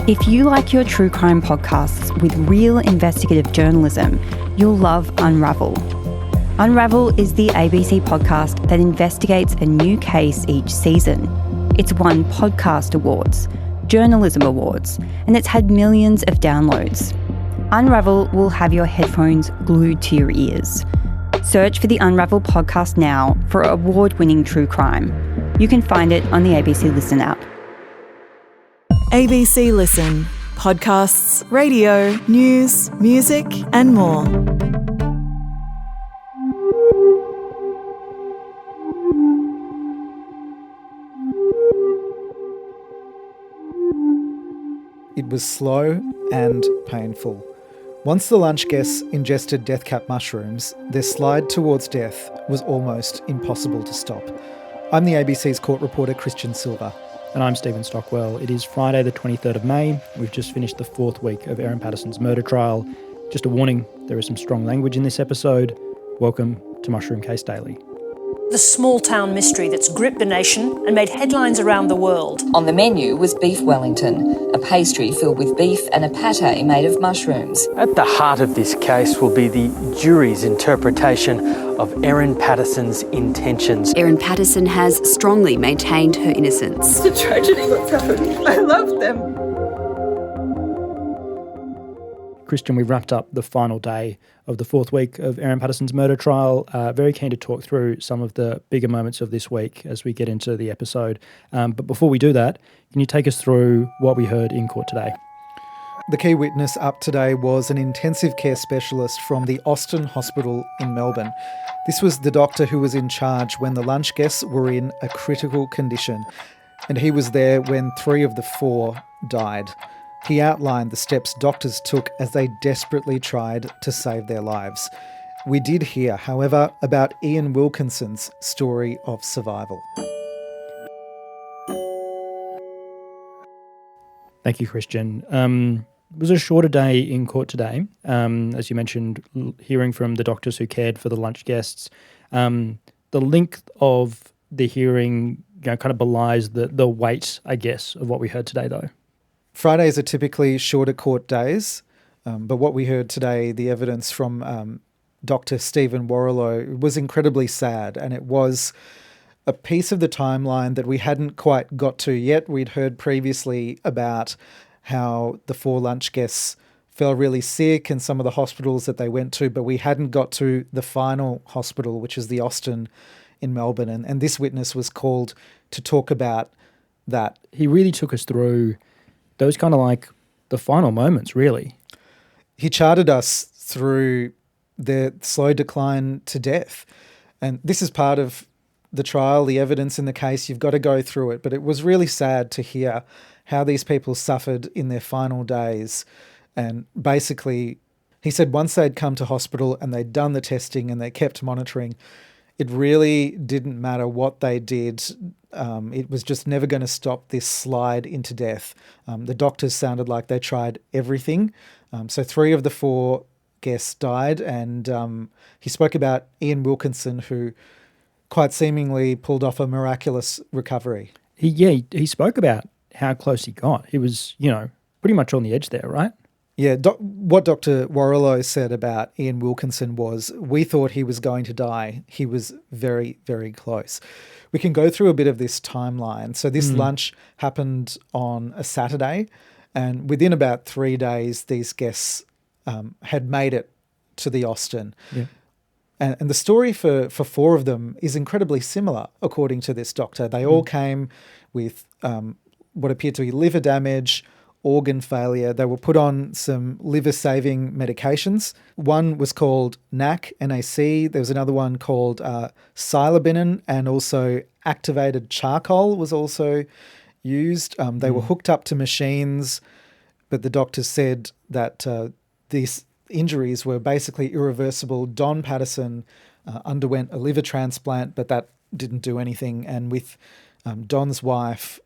If you like your true crime podcasts with real investigative journalism, you'll love Unravel. Unravel is the ABC podcast that investigates a new case each season. It's won podcast awards, journalism awards, and it's had millions of downloads. Unravel will have your headphones glued to your ears. Search for the Unravel podcast now for award-winning true crime. You can find it on the ABC Listen app. ABC Listen. Podcasts, radio, news, music and more. It was slow and painful. Once the lunch guests ingested death cap mushrooms, their slide towards death was almost impossible to stop. I'm the ABC's court reporter, Kristian Silva. And I'm Stephen Stockwell. It is Friday the 23rd of May. We've just finished the fourth week of Erin Patterson's murder trial. Just a warning, there is some strong language in this episode. Welcome to Mushroom Case Daily. The small-town mystery that's gripped the nation and made headlines around the world. On the menu was beef wellington, a pastry filled with beef and a pate made of mushrooms. At the heart of this case will be the jury's interpretation of Erin Patterson's intentions. Erin Patterson has strongly maintained her innocence. It's a tragedy what's happened. I love them. Kristian, we've wrapped up the final day of the fourth week of Erin Patterson's murder trial. Very keen to talk through some of the bigger moments of this week as we get into the episode. But before we do that, can you take us through what we heard in court today? The key witness up today was an intensive care specialist from the Austin Hospital in Melbourne. This was the doctor who was in charge when the lunch guests were in a critical condition, and he was there when 3 of the 4 died. He outlined the steps doctors took as they desperately tried to save their lives. We did hear, however, about Ian Wilkinson's story of survival. Thank you, Kristian. It was a shorter day in court today, as you mentioned, hearing from the doctors who cared for the lunch guests. The length of the hearing kind of belies the weight, I guess, of what we heard today, though. Fridays are typically shorter court days, but what we heard today, the evidence from Dr. Stephen Warrilow, was incredibly sad, and it was a piece of the timeline that we hadn't quite got to yet. We'd heard previously about how the 4 lunch guests fell really sick in some of the hospitals that they went to, but we hadn't got to the final hospital, which is the Austin in Melbourne, and this witness was called to talk about that. He really took us through those kind of like the final moments, really. He charted us through the slow decline to death. And this is part of the trial, the evidence in the case. You've got to go through it. But it was really sad to hear how these people suffered in their final days. And basically, he said once they'd come to hospital and they'd done the testing and they kept monitoring, it really didn't matter what they did. It was just never going to stop this slide into death. The doctors sounded like they tried everything. So 3 of the 4 guests died, and he spoke about Ian Wilkinson, who quite seemingly pulled off a miraculous recovery. He spoke about how close he got. He was, pretty much on the edge there, right? Yeah, what Dr. Warrilow said about Ian Wilkinson was, we thought he was going to die. He was very, very close. We can go through a bit of this timeline. So this lunch happened on a Saturday, and within about 3 days, these guests had made it to the Austin. Yeah. And the story for 4 of them is incredibly similar, according to this doctor. They all came with what appeared to be liver damage, organ failure. They were put on some liver-saving medications. One was called NAC, N-A-C. There was another one called psilocybin, and also activated charcoal was also used. They were hooked up to machines, but the doctors said that these injuries were basically irreversible. Don Patterson underwent a liver transplant, but that didn't do anything. And with Don's wife,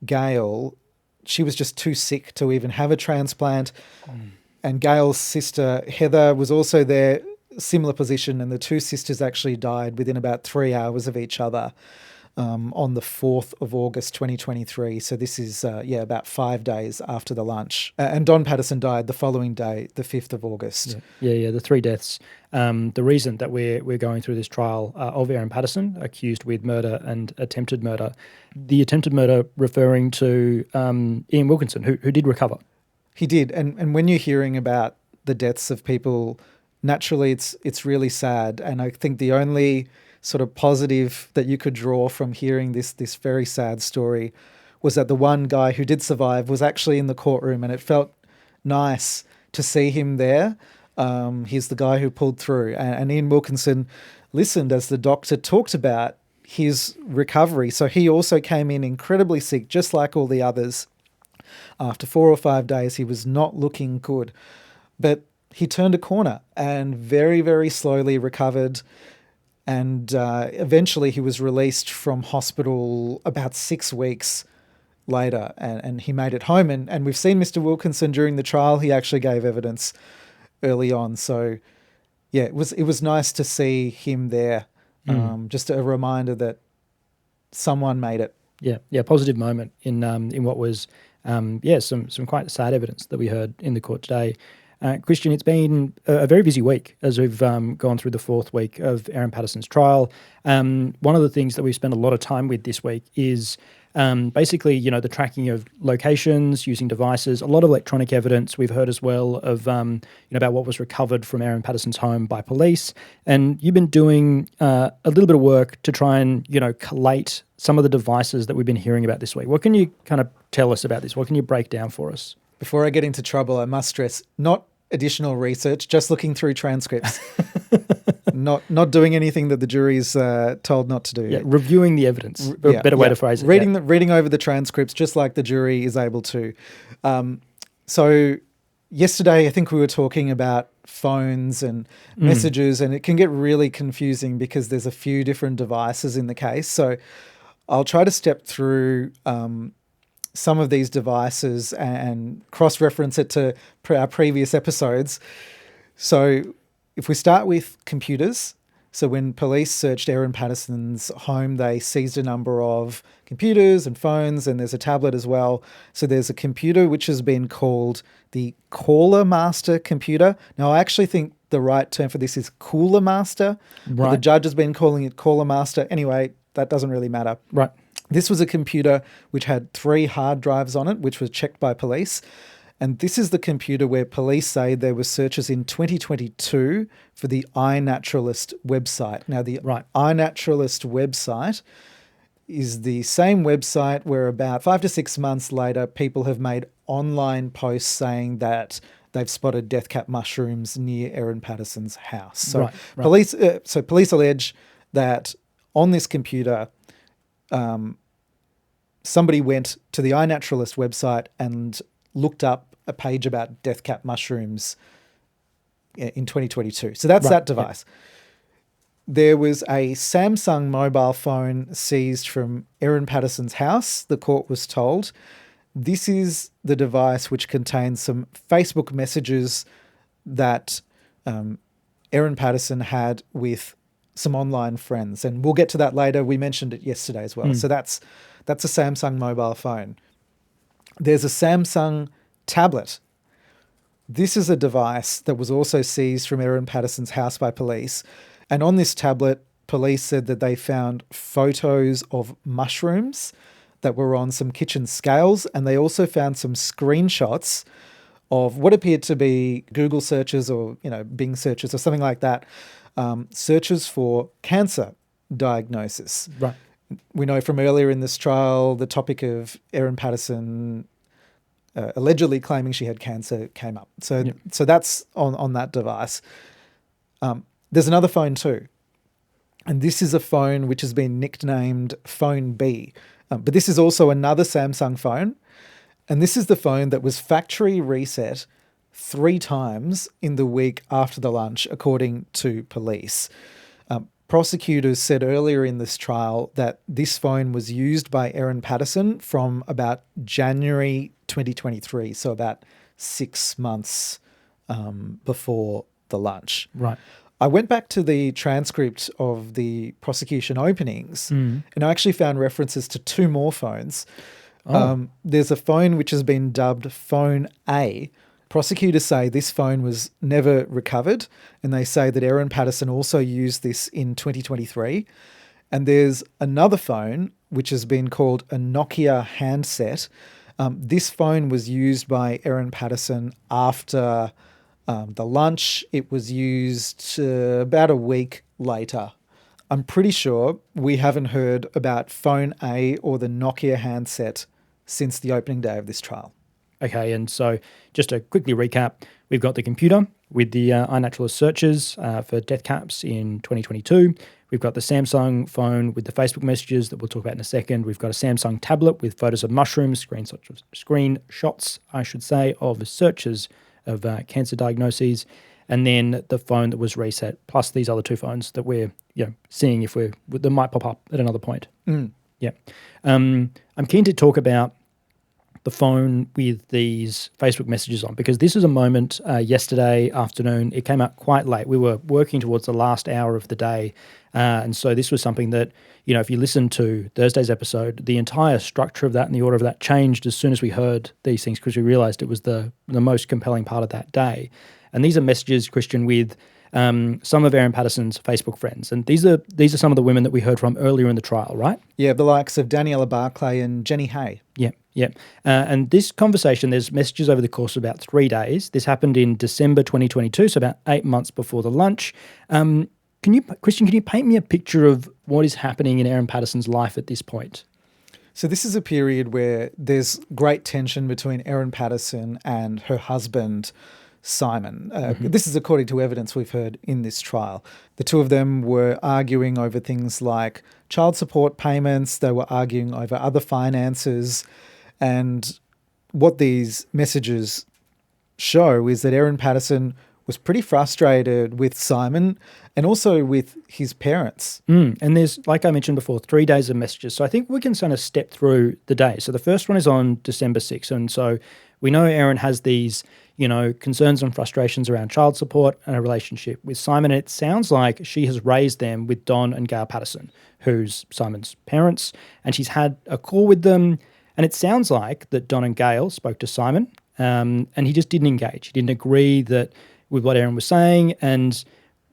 Gail, she was just too sick to even have a transplant. And Gail's sister, Heather, was also there, similar position, and the 2 sisters actually died within about 3 hours of each other. on the 4th of August 2023. So this is, about 5 days after the lunch. And Don Patterson died the following day, the 5th of August. Yeah, the 3 deaths. The reason that we're going through this trial of Erin Patterson, accused with murder and attempted murder, the attempted murder referring to Ian Wilkinson, who did recover. He did. And when you're hearing about the deaths of people, naturally it's really sad. And I think the only sort of positive that you could draw from hearing this very sad story was that the one guy who did survive was actually in the courtroom, and it felt nice to see him there. He's the guy who pulled through. And Ian Wilkinson listened as the doctor talked about his recovery. So he also came in incredibly sick, just like all the others. After 4 or 5 days, he was not looking good. But he turned a corner and very, very slowly recovered. And eventually he was released from hospital about 6 weeks later, and he made it home. And we've seen Mr. Wilkinson during the trial. He actually gave evidence early on. So, yeah, it was nice to see him there. Just a reminder that someone made it. Yeah, positive moment in what was, some quite sad evidence that we heard in the court today. Kristian, it's been a very busy week as we've gone through the 4th week of Erin Patterson's trial. One of the things that we've spent a lot of time with this week is basically, the tracking of locations using devices, a lot of electronic evidence. We've heard as well of, about what was recovered from Erin Patterson's home by police. And you've been doing a little bit of work to try and, collate some of the devices that we've been hearing about this week. What can you kind of tell us about this? What can you break down for us? Before I get into trouble, I must stress, not additional research, just looking through transcripts. not doing anything that the jury's told not to do. Yeah, reviewing the evidence. Better way to phrase it. Reading over the transcripts, just like the jury is able to. So yesterday, I think we were talking about phones and messages, and it can get really confusing because there's a few different devices in the case. So I'll try to step through some of these devices and cross-reference it to our previous episodes. So if we start with computers, so when police searched Erin Patterson's home, they seized a number of computers and phones, and there's a tablet as well. So there's a computer which has been called the Caller Master computer. Now, I actually think the right term for this is Cooler Master. Right. The judge has been calling it Caller Master. Anyway, that doesn't really matter. Right. This was a computer which had 3 hard drives on it, which was checked by police. And this is the computer where police say there were searches in 2022 for the iNaturalist website. Now, the iNaturalist website is the same website where about 5 to 6 months later, people have made online posts saying that they've spotted death cap mushrooms near Erin Patterson's house. So police allege that on this computer, somebody went to the iNaturalist website and looked up a page about death cap mushrooms in 2022. So that's that device. Yeah. There was a Samsung mobile phone seized from Erin Patterson's house, the court was told. This is the device which contains some Facebook messages that Erin Patterson had with some online friends. And we'll get to that later. We mentioned it yesterday as well. So that's a Samsung mobile phone. There's a Samsung tablet. This is a device that was also seized from Erin Patterson's house by police. And on this tablet, police said that they found photos of mushrooms that were on some kitchen scales. And they also found some screenshots of what appeared to be Google searches or, Bing searches or something like that. Searches for cancer diagnosis. Right. We know from earlier in this trial, the topic of Erin Patterson allegedly claiming she had cancer came up. So that's on that device. There's another phone too. And this is a phone which has been nicknamed Phone B. But this is also another Samsung phone. And this is the phone that was factory reset 3 times in the week after the lunch, according to police. Prosecutors said earlier in this trial that this phone was used by Erin Patterson from about January 2023, so about 6 months before the lunch. Right. I went back to the transcript of the prosecution openings and I actually found references to 2 more phones. There's a phone which has been dubbed Phone A. Prosecutors say this phone was never recovered, and they say that Erin Patterson also used this in 2023. And there's another phone which has been called a Nokia handset. This phone was used by Erin Patterson after the lunch. It was used about a week later. I'm pretty sure we haven't heard about Phone A or the Nokia handset since the opening day of this trial. Okay, and so just to quickly recap, we've got the computer with the iNaturalist searches for death caps in 2022. We've got the Samsung phone with the Facebook messages that we'll talk about in a second. We've got a Samsung tablet with photos of mushrooms, screenshots, I should say, of searches of cancer diagnoses, and then the phone that was reset, plus these other 2 phones that we're seeing that might pop up at another point. Yeah. I'm keen to talk about the phone with these Facebook messages on, because this is a moment yesterday afternoon. It came out quite late. We were working towards the last hour of the day, and so this was something that, if you listen to Thursday's episode, the entire structure of that and the order of that changed as soon as we heard these things, because we realised it was the most compelling part of that day. And these are messages, Kristian, with some of Erin Patterson's Facebook friends. And these are some of the women that we heard from earlier in the trial, right? Yeah, the likes of Daniela Barclay and Jenny Hay. Yeah. And this conversation, there's messages over the course of about 3 days. This happened in December 2022, so about 8 months before the lunch. Kristian, can you paint me a picture of what is happening in Erin Patterson's life at this point? So this is a period where there's great tension between Erin Patterson and her husband, Simon. This is according to evidence we've heard in this trial. The 2 of them were arguing over things like child support payments. They were arguing over other finances. And what these messages show is that Erin Patterson was pretty frustrated with Simon and also with his parents. And there's, like I mentioned before, 3 days of messages. So I think we can kind of step through the day. So the first one is on December 6th. And so we know Erin has these, concerns and frustrations around child support and a relationship with Simon. And it sounds like she has raised them with Don and Gail Patterson, who's Simon's parents. And she's had a call with them. And it sounds like that Don and Gail spoke to Simon and he just didn't engage. He didn't agree with what Erin was saying. And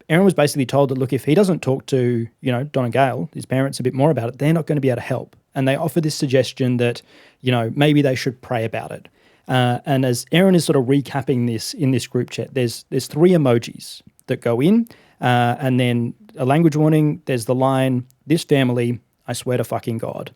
Erin was basically told that, look, if he doesn't talk to, Don and Gail, his parents, a bit more about it, they're not going to be able to help. And they offer this suggestion that, maybe they should pray about it. And as Erin is sort of recapping this in this group chat, there's 3 emojis that go in, and then a language warning. There's the line, "This family, I swear to fucking God."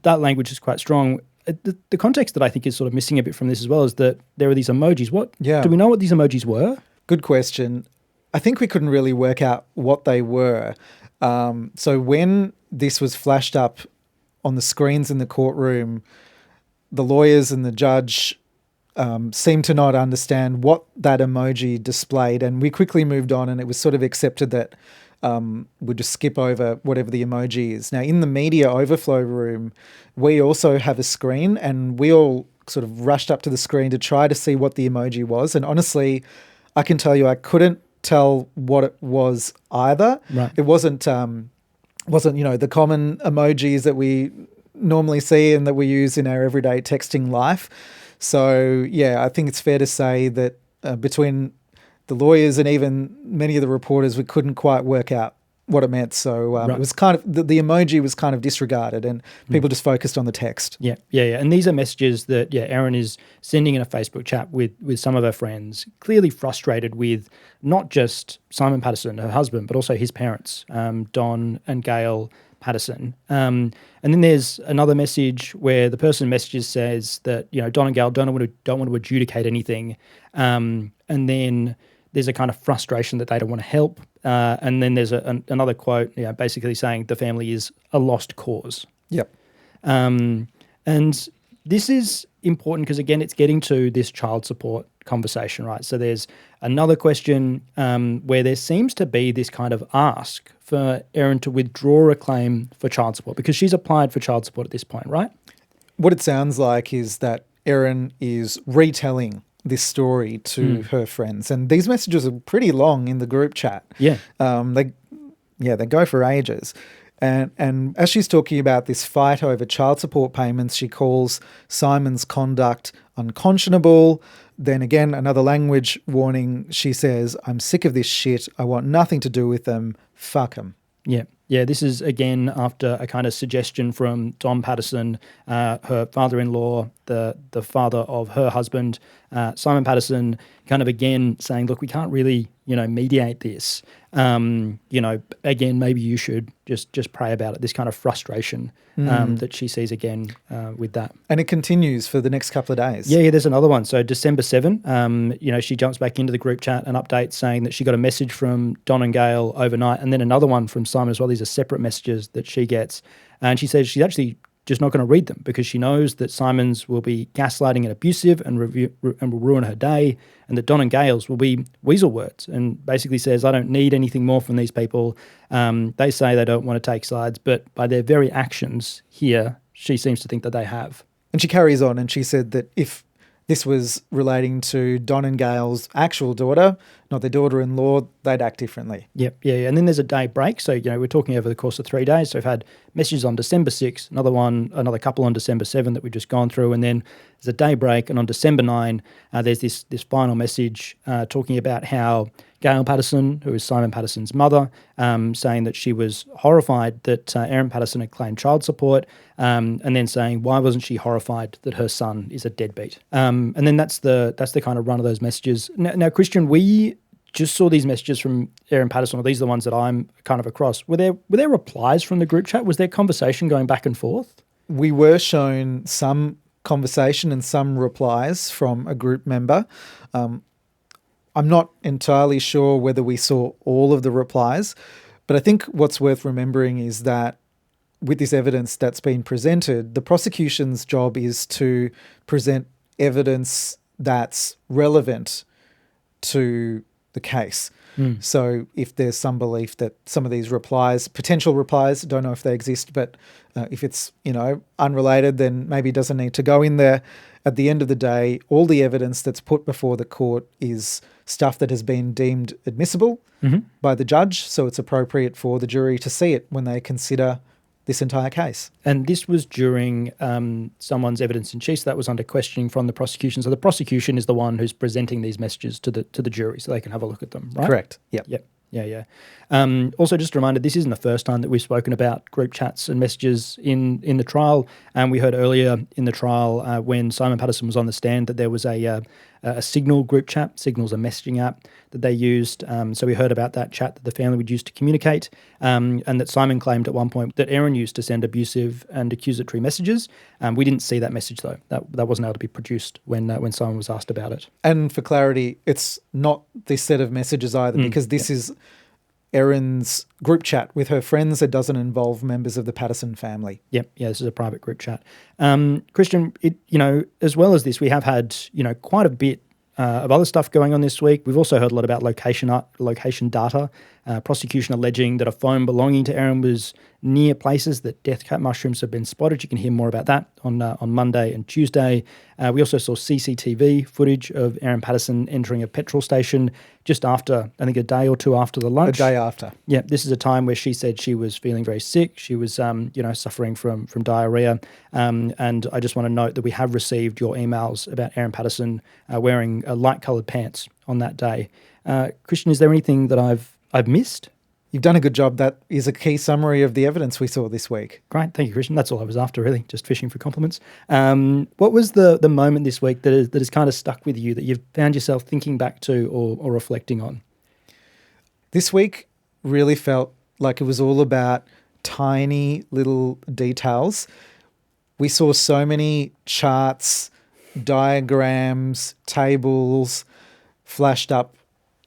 That language is quite strong. The context that I think is sort of missing a bit from this as well is that there are these emojis. Do we know what these emojis were? Good question. I think we couldn't really work out what they were. So when this was flashed up on the screens in the courtroom, the lawyers and the judge seemed to not understand what that emoji displayed, and we quickly moved on, and it was sort of accepted that we'd just skip over whatever the emoji is. Now, in the media overflow room, we also have a screen, and we all sort of rushed up to the screen to try to see what the emoji was. And honestly, I can tell you I couldn't tell what it was either. Right. It wasn't the common emojis that we normally see and that we use in our everyday texting life. So, yeah, I think it's fair to say that between the lawyers and even many of the reporters, we couldn't quite work out what it meant. So It was kind of, the emoji was kind of disregarded and people just focused on the text. Yeah. And these are messages that, Erin is sending in a Facebook chat with some of her friends, clearly frustrated with not just Simon Patterson, her husband, but also his parents, Don and Gail Patterson. And then there's another message where the person messages says that, Don and Gail don't want to adjudicate anything. And then there's a kind of frustration that they don't want to help. And then there's another quote, basically saying the family is a lost cause. Yep. And this is important because, again, it's getting to this child support conversation, right? So there's another question where there seems to be this kind of ask for Erin to withdraw a claim for child support because she's applied for child support at this point, right? What it sounds like is that Erin is retelling this story to her friends. And these messages are pretty long in the group chat. Yeah. They go for ages. And as she's talking about this fight over child support payments, she calls Simon's conduct unconscionable. Then again, another language warning. She says, "I'm sick of this shit. I want nothing to do with them. Fuck them." Yeah. Yeah, this is again after a kind of suggestion from Dom Patterson, her father-in-law, the father of her husband, Simon Patterson, kind of again saying, look, we can't really, mediate this. Again, maybe you should just pray about it. This kind of frustration that she sees again with that. And it continues for the next couple of days. Yeah, there's another one. So December 7, she jumps back into the group chat and updates saying that she got a message from Don and Gail overnight, and then another one from Simon as well. These are separate messages that she gets. And she says she's actually just not going to read them because she knows that Simon's will be gaslighting and abusive and will ruin her day, and that Don and Gail's will be weasel words, and basically says, I don't need anything more from these people. They say they don't want to take sides, but by their very actions here, she seems to think that they have. And she carries on and she said that if this was relating to Don and Gail's actual daughter, not their daughter-in-law, they'd act differently. Yep, yeah. And then there's a day break. So, we're talking over the course of 3 days. So we've had messages on December 6, another couple on December 7 that we've just gone through. And then there's a day break. And on December 9, there's this final message talking about how Gail Patterson, who is Simon Patterson's mother, saying that she was horrified that Erin Patterson had claimed child support, and then saying why wasn't she horrified that her son is a deadbeat. And then that's the kind of run of those messages. Now Kristian, we just saw these messages from Erin Patterson, or these are the ones that I'm kind of across. Were there replies from the group chat? Was there conversation going back and forth? We were shown some conversation and some replies from a group member. I'm not entirely sure whether we saw all of the replies, but I think what's worth remembering is that with this evidence that's been presented, the prosecution's job is to present evidence that's relevant to the case. So if there's some belief that some of these replies, potential replies, don't know if they exist, but if it's, unrelated, then maybe it doesn't need to go in there. At the end of the day, all the evidence that's put before the court is stuff that has been deemed admissible by the judge, so it's appropriate for the jury to see it when they consider this entire case. And this was during someone's evidence in chief, so that was under questioning from the prosecution. So the prosecution is the one who's presenting these messages to the jury so they can have a look at them, right? Correct. Yep. Yeah. Also, just a reminder, this isn't the first time that we've spoken about group chats and messages in the trial. We heard earlier in the trial when Simon Patterson was on the stand that there was a Signal group chat. Signal's a messaging app that they used. So we heard about that chat that the family would use to communicate, and that Simon claimed at one point that Erin used to send abusive and accusatory messages. We didn't see that message, though. That wasn't able to be produced when Simon was asked about it. And for clarity, it's not this set of messages either, because this is Erin's group chat with her friends. It doesn't involve members of the Patterson family. Yep. Yeah, this is a private group chat. Kristian, as well as this, we have had, quite a bit of other stuff going on this week. We've also heard a lot about location data, prosecution alleging that a phone belonging to Erin was near places that death cap mushrooms have been spotted. You can hear more about that on Monday and Tuesday. We also saw CCTV footage of Erin Patterson entering a petrol station just after, I think, a day or two after the lunch. A day after. Yeah, this is a time where she said she was feeling very sick. She was, suffering from diarrhea. And I just want to note that we have received your emails about Erin Patterson wearing light-coloured pants on that day. Kristian, is there anything that I've missed? You've done a good job. That is a key summary of the evidence we saw this week. Great. Thank you, Kristian. That's all I was after, really, just fishing for compliments. What was the moment this week that has kind of stuck with you, that you've found yourself thinking back to or reflecting on? This week really felt like it was all about tiny little details. We saw so many charts, diagrams, tables flashed up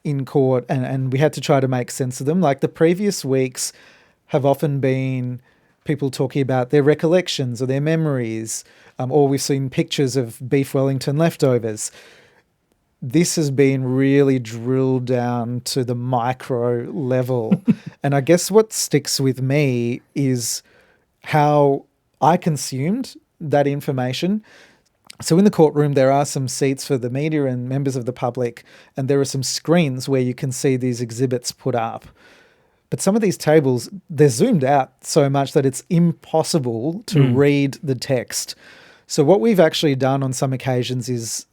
in court, and we had to try to make sense of them. Like the previous weeks have often been people talking about their recollections or their memories, or we've seen pictures of beef Wellington leftovers. This has been really drilled down to the micro level. And I guess what sticks with me is how I consumed that information. So in the courtroom, there are some seats for the media and members of the public, and there are some screens where you can see these exhibits put up. But some of these tables, they're zoomed out so much that it's impossible to read the text. So what we've actually done on some occasions is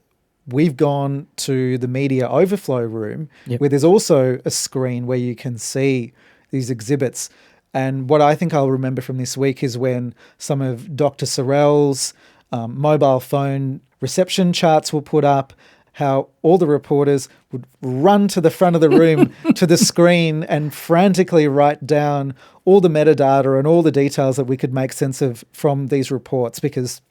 we've gone to the media overflow room where there's also a screen where you can see these exhibits. And what I think I'll remember from this week is when some of Dr. Sorrell's mobile phone reception charts were put up, how all the reporters would run to the front of the room to the screen and frantically write down all the metadata and all the details that we could make sense of from these reports, because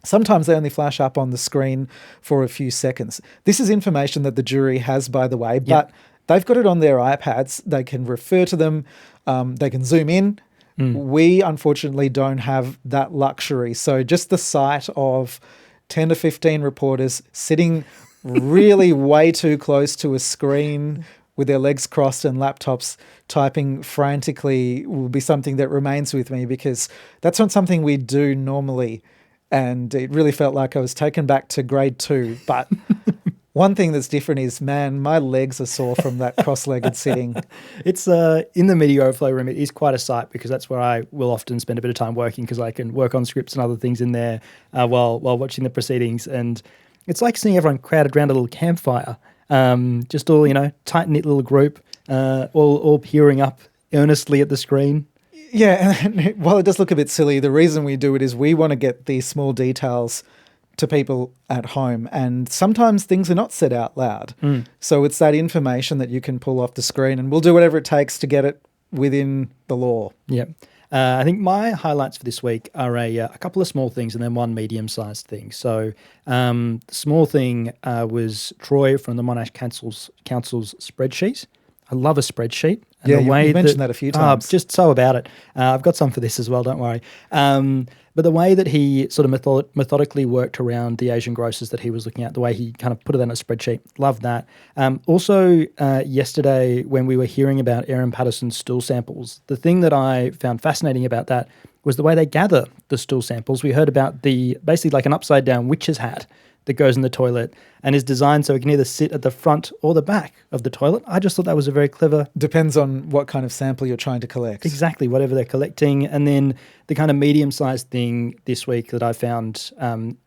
sometimes they only flash up on the screen for a few seconds. This is information that the jury has, by the way, but they've got it on their iPads. They can refer to them. They can zoom in. We, unfortunately, don't have that luxury. So just the sight of 10 to 15 reporters sitting really way too close to a screen with their legs crossed and laptops typing frantically will be something that remains with me, because that's not something we do normally. And it really felt like I was taken back to grade 2. But one thing that's different is, man, my legs are sore from that cross-legged sitting. It's in the media overflow room. It is quite a sight, because that's where I will often spend a bit of time working, because I can work on scripts and other things in there while watching the proceedings. And it's like seeing everyone crowded around a little campfire, just all, tight-knit little group, all peering up earnestly at the screen. Yeah, and while it does look a bit silly, the reason we do it is we want to get these small details to people at home, and sometimes things are not said out loud. So it's that information that you can pull off the screen, and we'll do whatever it takes to get it within the law. Yeah. I think my highlights for this week are a couple of small things and then one medium-sized thing. So the small thing was Troy from the Monash Council's spreadsheet. I love a spreadsheet. And yeah, you mentioned that a few times. Just so about it. I've got some for this as well, don't worry. But the way that he sort of methodically worked around the Asian grocers that he was looking at, the way he kind of put it on a spreadsheet, loved that. Also, yesterday when we were hearing about Erin Patterson's stool samples, the thing that I found fascinating about that was the way they gather the stool samples. We heard about basically like an upside-down witch's hat that goes in the toilet and is designed so it can either sit at the front or the back of the toilet. I just thought that was a very clever... Depends on what kind of sample you're trying to collect. Exactly, whatever they're collecting. And then the kind of medium-sized thing this week that I found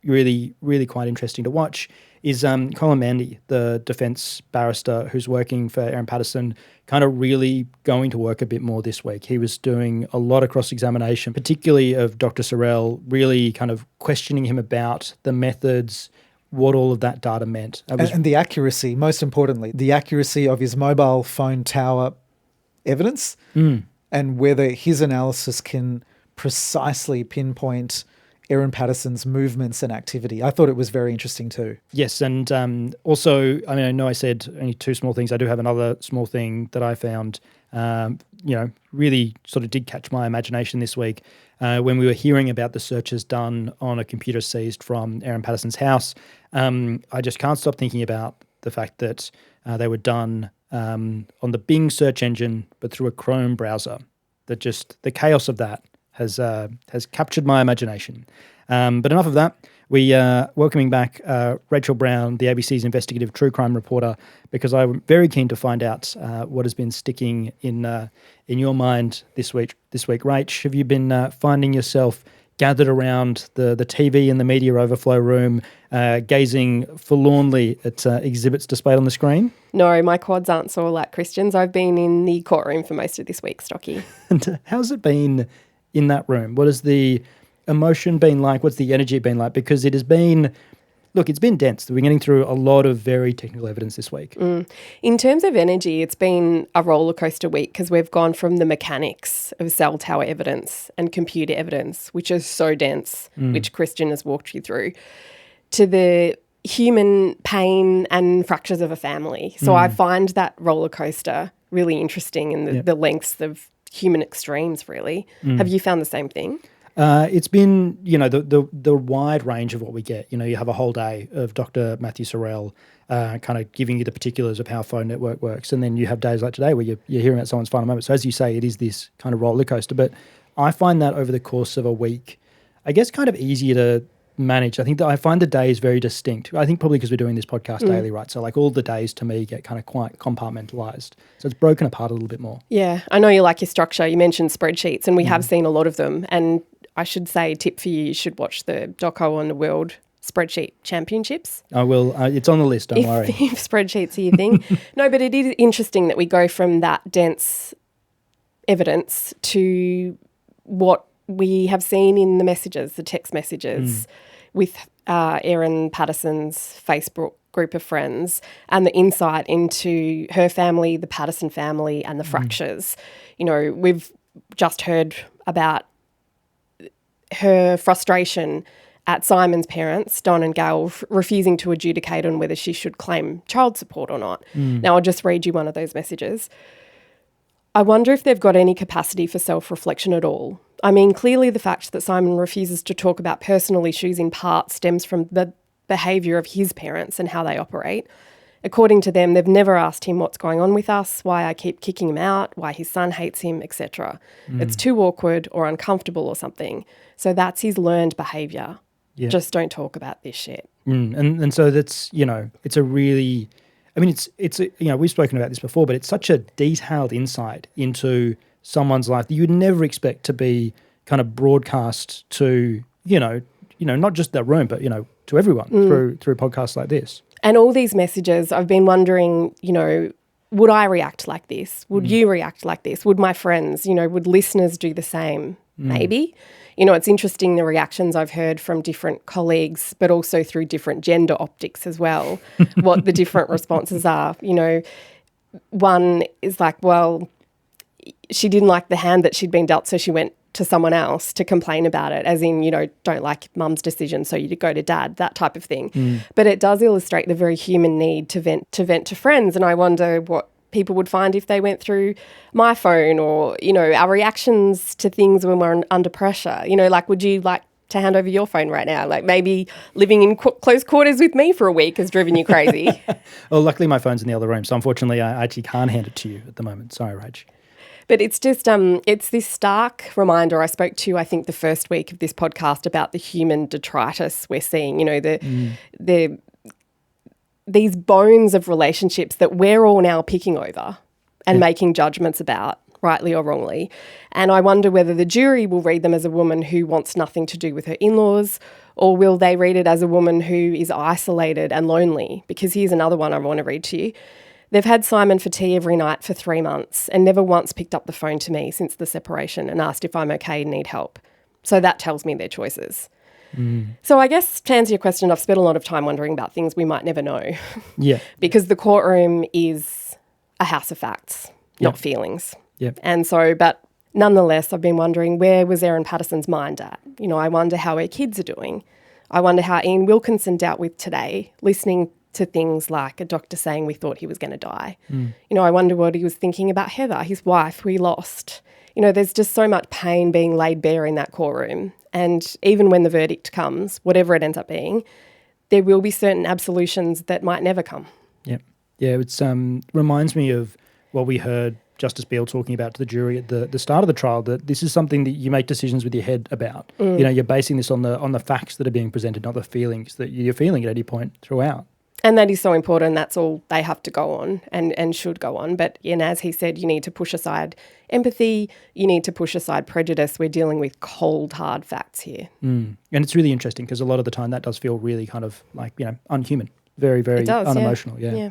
really, really quite interesting to watch is Colin Mandy, the defence barrister who's working for Erin Patterson, kind of really going to work a bit more this week. He was doing a lot of cross-examination, particularly of Dr. Sorrell, really kind of questioning him about the methods, what all of that data meant. And the accuracy, most importantly, the accuracy of his mobile phone tower evidence and whether his analysis can precisely pinpoint Erin Patterson's movements and activity. I thought it was very interesting too. Yes, and also, I mean, I know I said only two small things. I do have another small thing that I found, really sort of did catch my imagination this week when we were hearing about the searches done on a computer seized from Erin Patterson's house. I just can't stop thinking about the fact that they were done on the Bing search engine, but through a Chrome browser. That just the chaos of that has captured my imagination. But enough of that. We are welcoming back Rachael Brown, the ABC's investigative true crime reporter, because I'm very keen to find out what has been sticking in your mind this week. Rach, have you been finding yourself gathered around the TV in the media overflow room, gazing forlornly at exhibits displayed on the screen? No, my quads aren't sore like Kristian's. I've been in the courtroom for most of this week, Stocky. And how's it been in that room? What has the emotion been like? What's the energy been like? Because it has been, look, it's been dense. We're getting through a lot of very technical evidence this week. In terms of energy, it's been a roller coaster week because we've gone from the mechanics of cell tower evidence and computer evidence, which is so dense, which Kristian has walked you through, to the human pain and fractures of a family. So I find that roller coaster really interesting in the lengths of human extremes, really. Have you found the same thing? It's been, the wide range of what we get. You have a whole day of Dr. Matthew Sorrell kind of giving you the particulars of how a phone network works. And then you have days like today where you're hearing about someone's final moment. So as you say, it is this kind of roller coaster. But I find that over the course of a week, I guess kind of easier managed. I think that I find the days very distinct. I think probably because we're doing this podcast daily, right? So like all the days to me get kind of quite compartmentalized. So it's broken apart a little bit more. Yeah, I know you like your structure. You mentioned spreadsheets, and we have seen a lot of them. And I should say, tip for you should watch the doco on the World Spreadsheet Championships. I will. It's on the list, don't worry. If spreadsheets are your thing. No, but it is interesting that we go from that dense evidence to what we have seen in the messages, the text messages with Erin Patterson's Facebook group of friends, and the insight into her family, the Patterson family, and the fractures. You know, we've just heard about her frustration at Simon's parents, Don and Gail, refusing to adjudicate on whether she should claim child support or not. Now, I'll just read you one of those messages. I wonder if they've got any capacity for self-reflection at all. I mean, clearly the fact that Simon refuses to talk about personal issues in part stems from the behaviour of his parents and how they operate. According to them, they've never asked him what's going on with us, why I keep kicking him out, why his son hates him, etc. It's too awkward or uncomfortable or something. So that's his learned behaviour. Yeah. Just don't talk about this shit. And so that's, you know, it's a really, I mean, it's you know, we've spoken about this before, but it's such a detailed insight into someone's life that you would never expect to be kind of broadcast to, you know, not just that room, but, you know, to everyone through podcasts like this. And all these messages, I've been wondering, you know, would I react like this? Would you react like this? Would my friends, you know, would listeners do the same? Maybe. You know, it's interesting the reactions I've heard from different colleagues, but also through different gender optics as well, what the different responses are. You know, one is like, well, she didn't like the hand that she'd been dealt, so she went to someone else to complain about it, as in, you know, don't like mum's decision, so you go to dad, that type of thing. But it does illustrate the very human need to vent to friends, and I wonder what people would find if they went through my phone, or, you know, our reactions to things when we're under pressure. You know, like, would you like to hand over your phone right now? Like, maybe living in close quarters with me for a week has driven you crazy. Well, luckily my phone's in the other room, so unfortunately I actually can't hand it to you at the moment. Sorry, Rach. But it's just, it's this stark reminder. I spoke to you, I think, the first week of this podcast about the human detritus we're seeing, you know, these bones of relationships that we're all now picking over and making judgments about, rightly or wrongly. And I wonder whether the jury will read them as a woman who wants nothing to do with her in-laws, or will they read it as a woman who is isolated and lonely? Because here's another one I want to read to you. They've had Simon for tea every night for 3 months and never once picked up the phone to me since the separation and asked if I'm okay and need help. So that tells me their choices. So I guess to answer your question, I've spent a lot of time wondering about things we might never know. Yeah. Because the courtroom is a house of facts, not feelings. Yep. And so, but nonetheless, I've been wondering, where was Erin Patterson's mind at? You know, I wonder how her kids are doing. I wonder how Ian Wilkinson dealt with today, listening to things like a doctor saying we thought he was going to die. You know, I wonder what he was thinking about Heather, his wife, we lost. You know, there's just so much pain being laid bare in that courtroom. And even when the verdict comes, whatever it ends up being, there will be certain absolutions that might never come. Yeah. Yeah, it's reminds me of what we heard Justice Beale talking about to the jury at the start of the trial, that this is something that you make decisions with your head about. You know, you're basing this on the facts that are being presented, not the feelings that you're feeling at any point throughout. And that is so important. That's all they have to go on and should go on. But, and as he said, you need to push aside empathy. You need to push aside prejudice. We're dealing with cold, hard facts here. And it's really interesting because a lot of the time that does feel really kind of like, you know, unhuman, very, very unemotional. Yeah.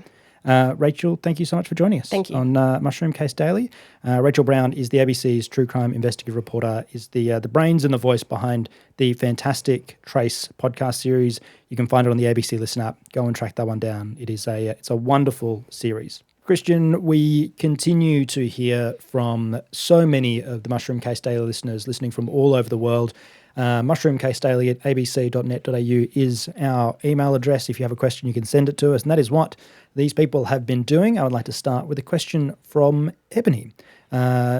Rachael, thank you so much for joining us. Thank you. On Mushroom Case Daily. Rachael Brown is the ABC's true crime investigative reporter, is the brains and the voice behind the fantastic Trace podcast series. You can find it on the ABC Listen app. Go and track that one down. It's a wonderful series. Kristian, we continue to hear from so many of the Mushroom Case Daily listeners listening from all over the world. Mushroomcasedaily at abc.net.au is our email address. If you have a question, you can send it to us, and that is what these people have been doing. I would like to start with a question from Ebony.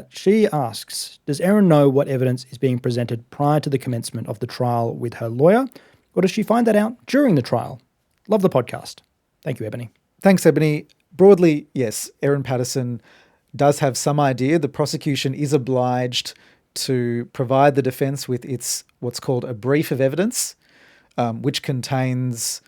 She asks, does Erin know what evidence is being presented prior to the commencement of the trial with her lawyer, or does she find that out during the trial? Love the podcast. Thank you, Ebony. Thanks, Ebony. Broadly, yes, Erin Patterson does have some idea. The prosecution is obliged to provide the defence with its what's called a brief of evidence. which contains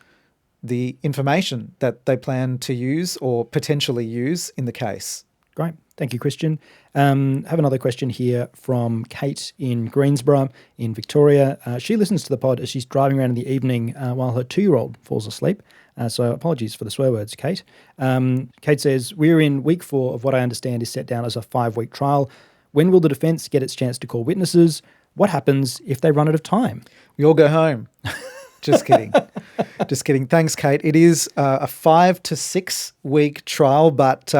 the information that they plan to use or potentially use in the case. Great. Thank you, Kristian. Have another question here from Kate in Greensborough in Victoria. She listens to the pod as she's driving around in the evening while her 2-year-old falls asleep. So apologies for the swear words, Kate. Kate says, we're in week 4 of what I understand is set down as a 5-week trial. When will the defence get its chance to call witnesses? What happens if they run out of time? We all go home. Just kidding. Just kidding. Thanks, Kate. It is a 5 to 6 week trial, but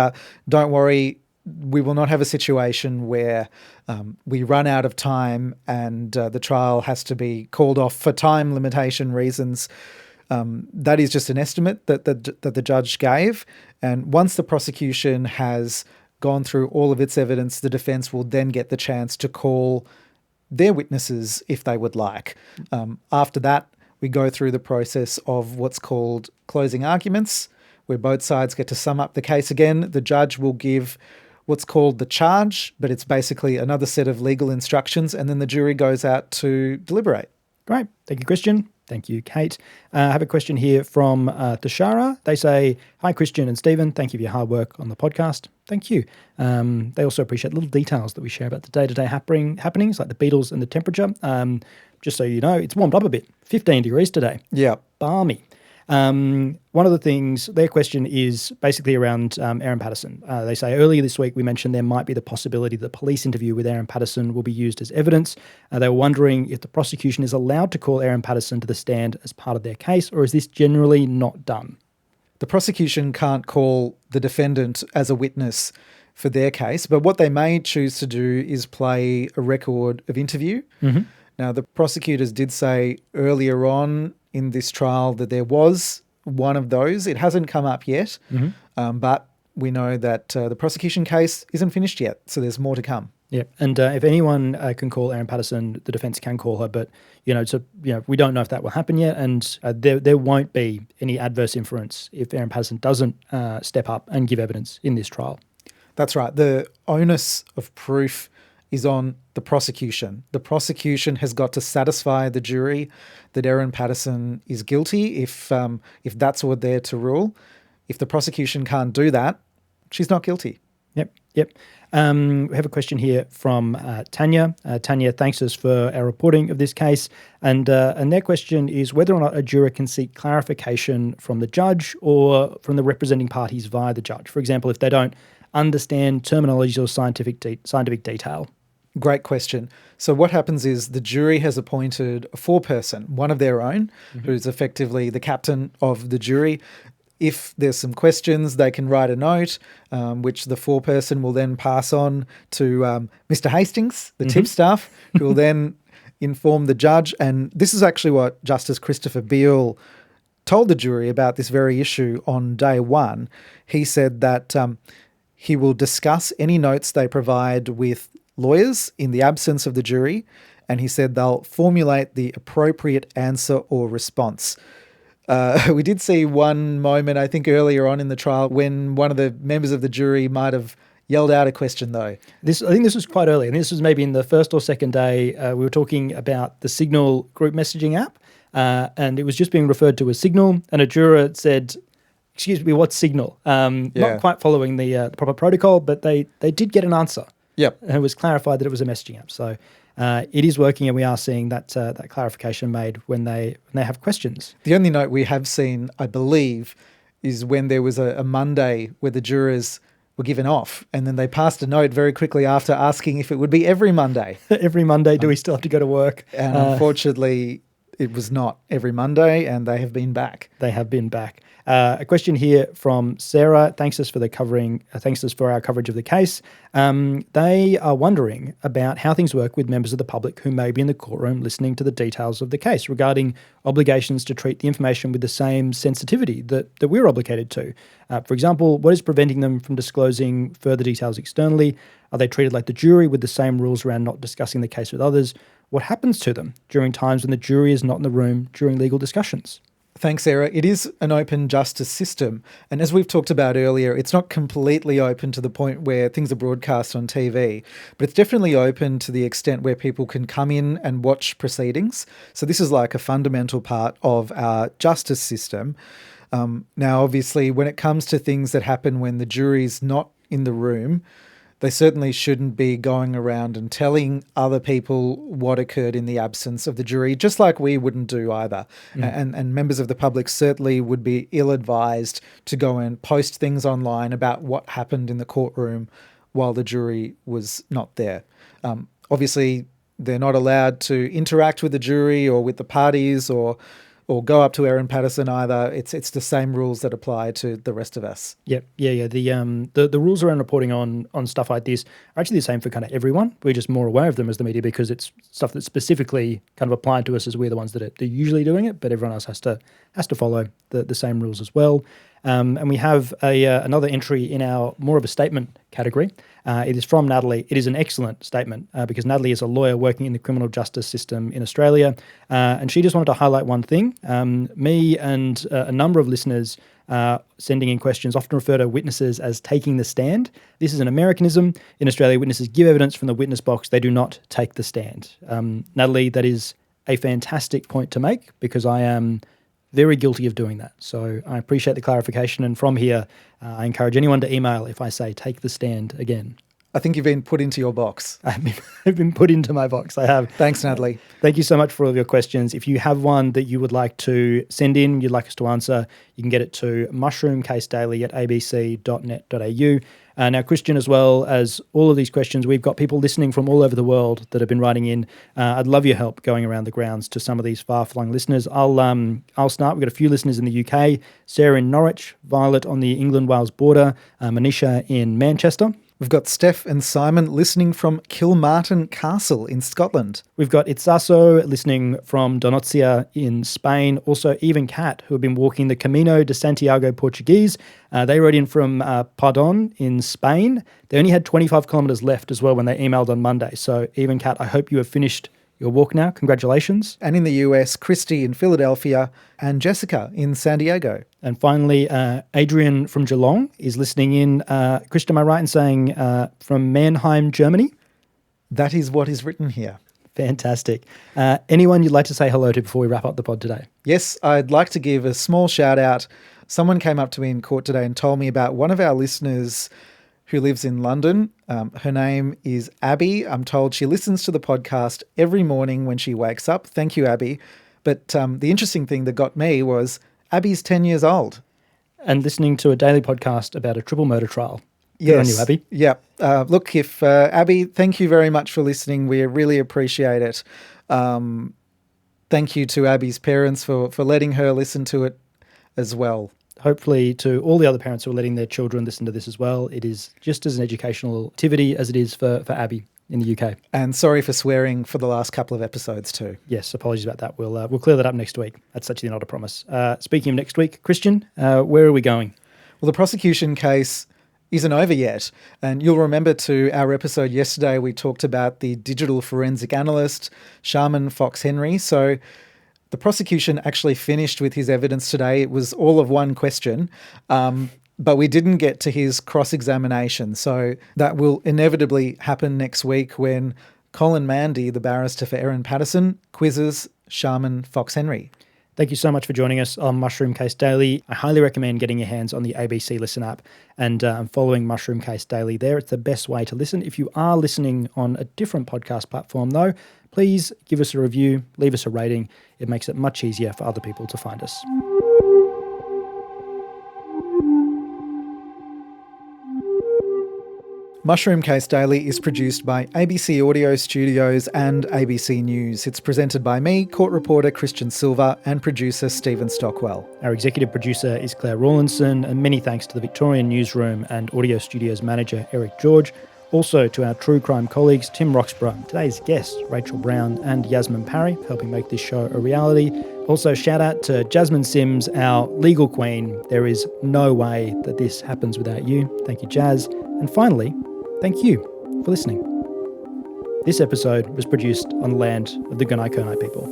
don't worry, we will not have a situation where we run out of time and the trial has to be called off for time limitation reasons. That is just an estimate that the judge gave. And once the prosecution has gone through all of its evidence, the defence will then get the chance to call their witnesses if they would like. After that, we go through the process of what's called closing arguments, where both sides get to sum up the case again. The judge will give what's called the charge, but it's basically another set of legal instructions, and then the jury goes out to deliberate. Great. Thank you, Kristian. Thank you, Kate. I have a question here from Tashara. They say, hi, Kristian and Stephen. Thank you for your hard work on the podcast. Thank you. They also appreciate little details that we share about the day-to-day happenings, like the beetles and the temperature. Just so you know, it's warmed up a bit. 15 degrees today. Yeah. Balmy. One of the things, their question is basically around Erin Patterson. They say, earlier this week we mentioned there might be the possibility that the police interview with Erin Patterson will be used as evidence. They were wondering if the prosecution is allowed to call Erin Patterson to the stand as part of their case, or is this generally not done? The prosecution can't call the defendant as a witness for their case, but what they may choose to do is play a record of interview. Mm-hmm. Now, the prosecutors did say earlier on in this trial that there was one of those. It hasn't come up yet, but we know that the prosecution case isn't finished yet, so there's more to come. Yeah, and if anyone can call Erin Patterson, the defence can call her, but we don't know if that will happen yet, and there won't be any adverse inference if Erin Patterson doesn't step up and give evidence in this trial. That's right. The onus of proof is on the prosecution. The prosecution has got to satisfy the jury that Erin Patterson is guilty if that's what they're to rule. If the prosecution can't do that, she's not guilty. Yep. We have a question here from Tanya. Tanya thanks us for our reporting of this case, and their question is whether or not a juror can seek clarification from the judge or from the representing parties via the judge. For example, if they don't understand terminology or scientific detail. Great question. So what happens is the jury has appointed a foreperson, one of their own, who's effectively the captain of the jury. If there's some questions, they can write a note, which the foreperson will then pass on to Mr. Hastings, the tipstaff, who will then inform the judge. And this is actually what Justice Christopher Beale told the jury about this very issue on day one. He said that he will discuss any notes they provide with lawyers in the absence of the jury, and he said they'll formulate the appropriate answer or response. We did see one moment, I think, earlier on in the trial when one of the members of the jury might have yelled out a question, though. I think this was quite early, and this was maybe in the first or second day. We were talking about the Signal group messaging app, and it was just being referred to as Signal, and a juror said, excuse me, what's Signal? Not quite following the proper protocol, but they did get an answer. Yep. And it was clarified that it was a messaging app. So it is working, and we are seeing that clarification made when they have questions. The only note we have seen, I believe, is when there was a Monday where the jurors were given off, and then they passed a note very quickly after asking if it would be every Monday. Every Monday, do we still have to go to work? And unfortunately, it was not every Monday, and they have been back. They have been back. A question here from Sarah. Thanks us for our coverage of the case. They are wondering about how things work with members of the public who may be in the courtroom listening to the details of the case regarding obligations to treat the information with the same sensitivity that we're obligated to. For example, what is preventing them from disclosing further details externally? Are they treated like the jury with the same rules around not discussing the case with others? What happens to them during times when the jury is not in the room during legal discussions? Thanks, Sarah. It is an open justice system. And as we've talked about earlier, it's not completely open to the point where things are broadcast on TV, but it's definitely open to the extent where people can come in and watch proceedings. So this is like a fundamental part of our justice system. Now, obviously, when it comes to things that happen when the jury's not in the room, they certainly shouldn't be going around and telling other people what occurred in the absence of the jury, just like we wouldn't do either. And members of the public certainly would be ill-advised to go and post things online about what happened in the courtroom while the jury was not there. Obviously, they're not allowed to interact with the jury or with the parties or go up to Erin Patterson either. It's the same rules that apply to the rest of us. Yeah. The rules around reporting on stuff like this are actually the same for kind of everyone. We're just more aware of them as the media because it's stuff that's specifically kind of applied to us as we're the ones that are usually doing it, but everyone else has to follow the same rules as well. And we have another entry in our more of a statement category. It is from Natalie. It is an excellent statement because Natalie is a lawyer working in the criminal justice system in Australia. And she just wanted to highlight one thing. Me and a number of listeners sending in questions often refer to witnesses as taking the stand. This is an Americanism. In Australia, witnesses give evidence from the witness box. They do not take the stand. Natalie, that is a fantastic point to make because I am very guilty of doing that. So I appreciate the clarification. And from here, I encourage anyone to email if I say take the stand again. I think you've been put into your box. I've been put into my box. I have. Thanks, Natalie. Thank you so much for all of your questions. If you have one that you would like to send in, you'd like us to answer, you can get it to mushroomcasedaily@abc.net.au. Now, Kristian, as well as all of these questions, we've got people listening from all over the world that have been writing in. I'd love your help going around the grounds to some of these far-flung listeners. I'll start. We've got a few listeners in the UK, Sarah in Norwich, Violet on the England-Wales border, Manisha in Manchester. We've got Steph and Simon listening from Kilmartin Castle in Scotland. We've got Itzaso listening from Donotia in Spain. Also, Eve and Kat, who have been walking the Camino de Santiago Portuguese. They wrote in from Pardon in Spain. They only had 25 kilometres left as well when they emailed on Monday. So, Eve and Kat, I hope you have finished your walk now. Congratulations. And in the US, Christy in Philadelphia and Jessica in San Diego. And finally, Adrian from Geelong is listening in. Kristian, am I right in saying from Mannheim, Germany? That is what is written here. Fantastic. Anyone you'd like to say hello to before we wrap up the pod today? Yes, I'd like to give a small shout out. Someone came up to me in court today and told me about one of our listeners who lives in London. Her name is Abby. I'm told she listens to the podcast every morning when she wakes up. Thank you, Abby. But the interesting thing that got me was Abby's 10 years old. And listening to a daily podcast about a triple murder trial. Yes. Good on you, Abby. Yeah. Look, if Abby, thank you very much for listening. We really appreciate it. Thank you to Abby's parents for letting her listen to it as well. Hopefully to all the other parents who are letting their children listen to this as well. It is just as an educational activity as it is for Abby in the UK. And sorry for swearing for the last couple of episodes too. Yes, apologies about that. We'll clear that up next week. That's actually not a promise. Speaking of next week, Kristian, where are we going? Well, the prosecution case isn't over yet. And you'll remember to our episode yesterday, we talked about the digital forensic analyst, Sharman Fox Henry. So the prosecution actually finished with his evidence today. It was all of one question, but we didn't get to his cross-examination. So that will inevitably happen next week when Colin Mandy, the barrister for Erin Patterson, quizzes Sharman Fox Henry. Thank you so much for joining us on Mushroom Case Daily. I highly recommend getting your hands on the ABC Listen app and following Mushroom Case Daily there. It's the best way to listen. If you are listening on a different podcast platform, though, please give us a review, leave us a rating. It makes it much easier for other people to find us. Mushroom Case Daily is produced by ABC Audio Studios and ABC News. It's presented by me, court reporter Kristian Silva, and producer Stephen Stockwell. Our executive producer is Claire Rawlinson, and many thanks to the Victorian newsroom and audio studios manager Eric George. Also to our true crime colleagues Tim Roxburgh, today's guests Rachael Brown and Yasmin Parry, helping make this show a reality. Also shout out to Jasmine Sims, our legal queen. There is no way that this happens without you. Thank you, Jazz. And finally, thank you for listening. This episode was produced on the land of the Gunai Kurnai people.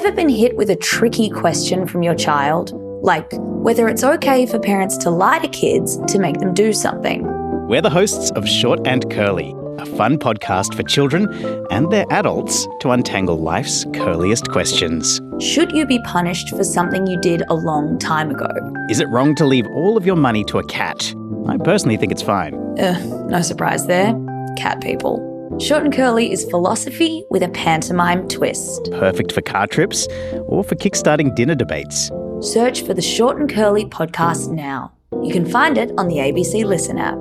Ever been hit with a tricky question from your child? Like whether it's okay for parents to lie to kids to make them do something. We're the hosts of Short and Curly, a fun podcast for children and their adults to untangle life's curliest questions. Should you be punished for something you did a long time ago? Is it wrong to leave all of your money to a cat? I personally think it's fine. No surprise there. Cat people. Short and Curly is philosophy with a pantomime twist. Perfect for car trips or for kickstarting dinner debates. Search for the Short and Curly podcast now. You can find it on the ABC Listen app.